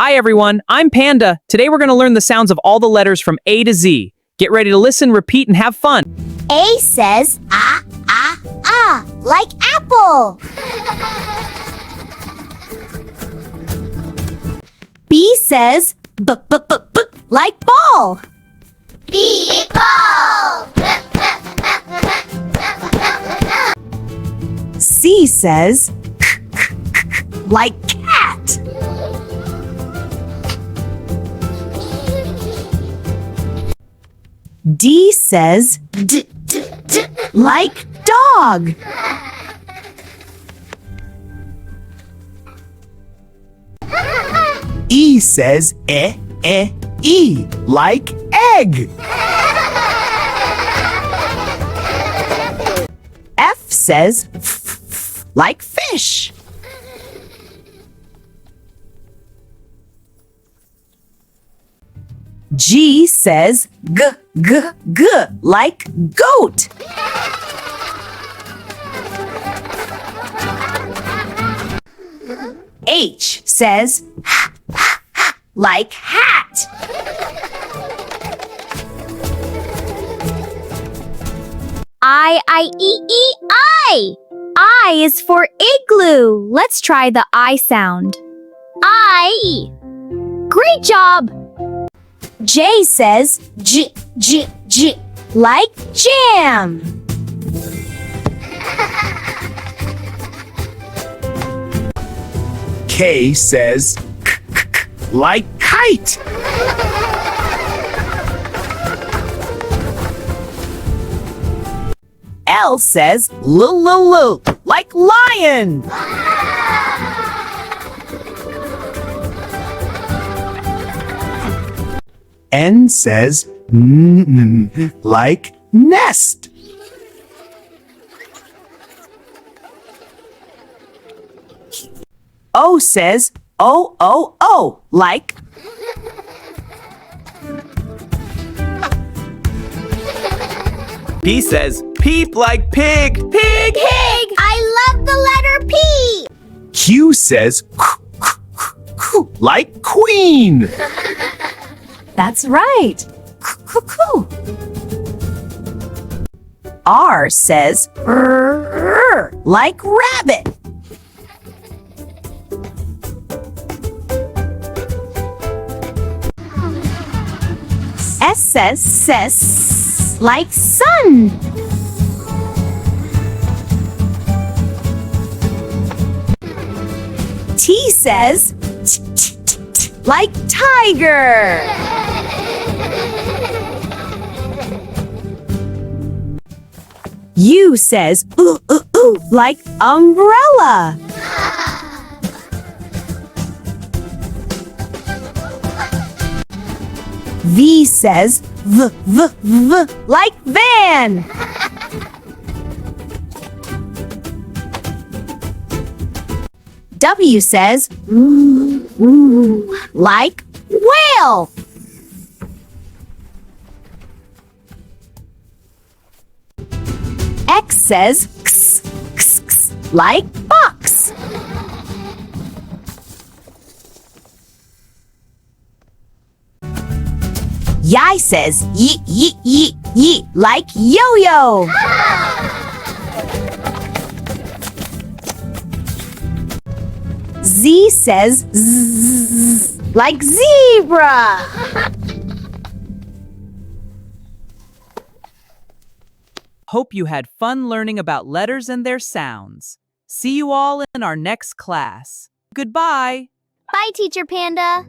Hi everyone, I'm Panda. Today we're going to learn the sounds of all the letters from A to Z. Get ready to listen, repeat, and have fun. A says ah, ah, ah, like apple. B says b, b, b, b, like ball. B, ball. C says k, k, k, k, like cat. D says d, d, d, like dog. E says e, like egg. F says f, like fish. G says g, g, g, like goat. H says h, h, h, like hat. I. I is for igloo. Let's try the I sound. I. Great job. J says j, j, j, like jam. K says k, k, k, like kite. L says l, like lion. N says n, like nest. O says o, like P says peep like pig. Pig! Pig! I love the letter P. Q says like queen. That's right. R says like rabbit. S says like sun. T says like tiger. U says like umbrella. V says v, like van. W says like whale. X says like box. Y says ye, like yo-yo. Z says like zebra. Hope you had fun learning about letters and their sounds. See you all in our next class. Goodbye! Bye, Teacher Panda.